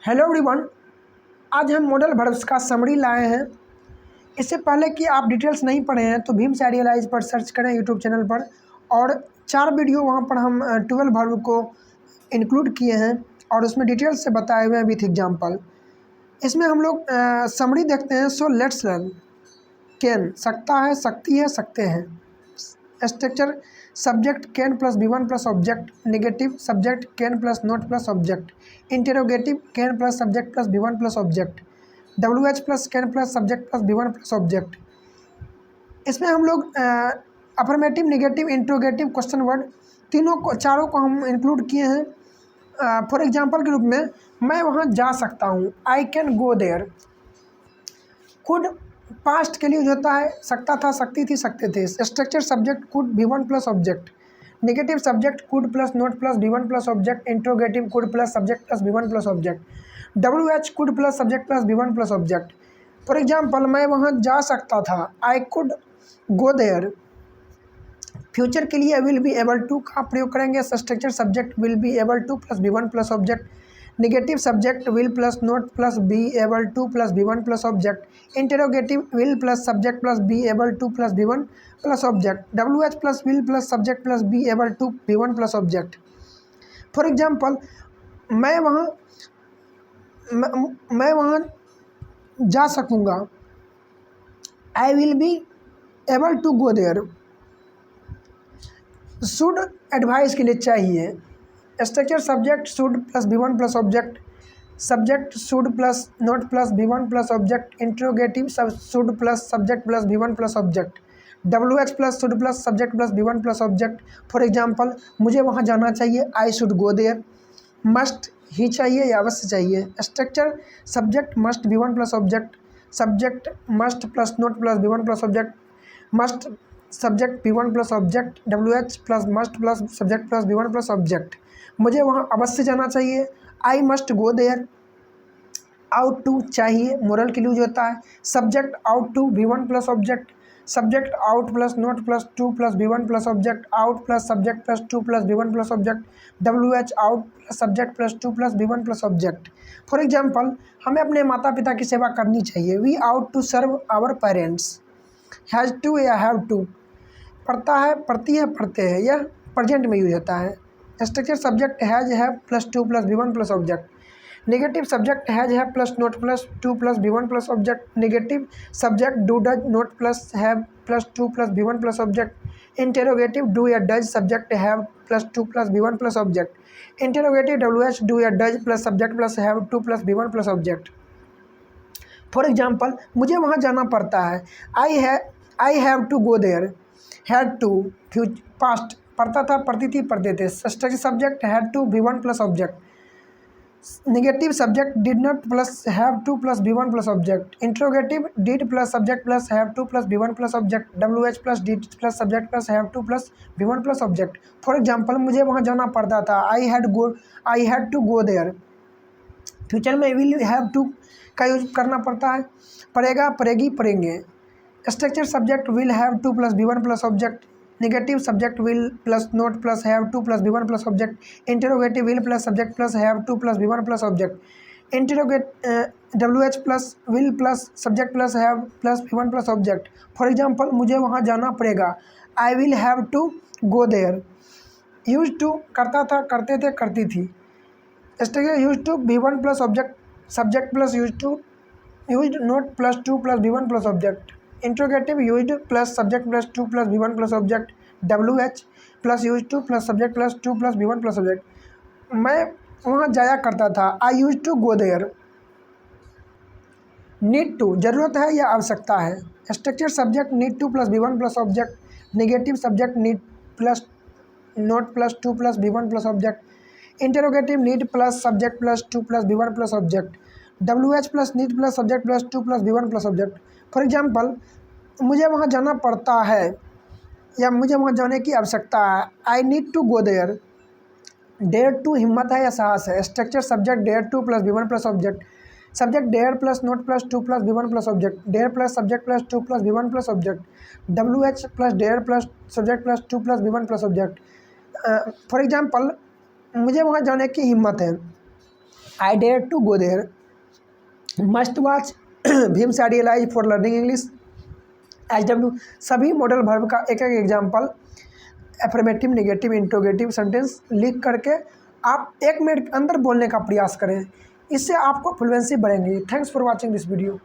Hello everyone, आज हम modal verbs का समरी लाए हैं। इससे पहले कि आप डिटेल्स नहीं पढ़े हैं तो भीम से आइडियलाइज पर सर्च करें यूट्यूब चैनल पर, और 4 वीडियो वहां पर हम 12 वर्ब को इंक्लूड किए हैं और उसमें डिटेल्स से बताए हुए हैं विथ एग्जांपल। इसमें हम लोग समरी देखते हैं। So let's learn. कैन सकता है, सकती है, सकते हैं। Structure subject can plus B1 plus object. Negative subject can plus not plus object. Interrogative can plus subject plus B1 plus object. WH plus can plus subject plus B1 plus object. इसमें हम लोग affirmative, negative, interrogative, question word चारों को हम include किए हैं। For example के रूप में मैं वहाँ जा सकता हूँ, I can go there. Could past के लिए यूज होता है, सकता था, सकती थी, सकते थे। Structure subject could B1 plus object. Negative subject could plus not plus B1 plus object. Interrogative could plus subject plus B1 plus object. WH could plus subject plus B1 plus object. For example मैं वहाँ जा सकता था, I could go there. Future के लिए will be able to का प्रयोग करेंगे। Structure subject will be able to plus B1 plus object. Negative subject will plus not plus be able to plus B1 plus object. Interrogative will plus subject plus be able to plus B1 plus object. WH plus will plus subject plus be able to B1 plus object. For example मैं वहाँ जा सकूँगा, I will be able to go there. Should advice के लिए चाहिए। Structure subject should plus B1 plus object. Subject should plus not plus B1 plus object. Interrogative should plus subject plus B1 plus object. WH plus should plus subject plus B1 plus object. For example मुझे वहाँ जाना चाहिए, I should go there. Must ही चाहिए या अवश्य चाहिए। Structure subject must B1 plus object. Subject must plus not plus B1 plus object. Must subject B1 plus object. WH plus must plus subject plus B1 plus object. मुझे वहाँ अवश्य जाना चाहिए, I must go there. Ought to चाहिए, moral के लिए use होता है। Subject ought to B1 plus object. Subject ought plus not plus 2 plus B1 plus object. Ought plus subject plus 2 plus B1 plus object. WH ought plus subject plus 2 plus B1 plus object. For example हमें अपने माता पिता की सेवा करनी चाहिए, we ought to serve our parents. Has to या have to, पढ़ता है, पढ़ती है, पढ़ते हैं, यह प्रेजेंट में यूज होता है। Structure subject has have plus 2 plus B1 plus object. Negative subject has have plus not plus 2 plus B1 plus object. Negative subject do does not plus have plus 2 plus B1 plus object. Interrogative do या does subject have plus 2 plus B1 plus object. Interrogative WH do या does plus subject plus have 2 plus B1 plus object. For example मुझे वहाँ जाना पड़ता है, I have to go there. Had to past, पढ़ता था, पढ़ती थी, पढ़ते थे। Structure subject had to B1 plus object. Negative subject did not plus have to plus B1 plus object. Interrogative did plus subject plus have to plus B1 plus object. WH plus did plus subject plus have to plus B1 plus object. For example मुझे वहाँ जाना पड़ता था, I had to go there. Future में will have to का use करना पड़ता है, पढ़ेगा, पढ़ेगी, पढ़ेंगे। Structure subject will have to plus B1 plus object. Negative subject will plus not plus have to plus B1 plus object. Interrogative will plus subject plus have to plus B1 plus object. WH plus will plus subject plus have plus B1 plus object. For example मुझे वहाँ जाना पड़ेगा, I will have to go there. Use to करता था, करते थे, करती थी। Structure use to B1 plus object, subject plus used not plus 2 plus B1 plus object. Interrogative used plus subject plus 2 plus B1 plus object. WH plus use to plus subject plus 2 plus B1 plus object. मैं वहाँ जाया करता था, I use to go there. Need to ज़रूरत है या आवश्यकता है। Structure subject need to plus B1 plus object. Negative subject need plus not plus 2 plus B1 plus object. Interrogative need plus subject plus 2 plus B1 plus object. WH plus need plus subject plus 2 plus B1 plus object. For example मुझे वहाँ जाना पड़ता है या मुझे वहाँ जाने की आवश्यकता है, I need to go there. Dare to हिम्मत है या साहस है। Structure subject dare to plus B1 plus object. Subject dare plus not plus 2 plus B1 plus object. Dare plus subject plus 2 plus B1 plus object. WH plus dare plus subject plus 2 plus B1 plus object. For example मुझे वहाँ जाने की हिम्मत है, I dare to go there, must watch, Bheem's idealise for learning English, SW। सभी model verb का एक एक example affirmative, negative, interrogative sentence लिख करके आप 1 मिनट के अंदर बोलने का प्रयास करें। इससे आपको फ्लुएंसी बढ़ेंगी। Thanks for watching this video.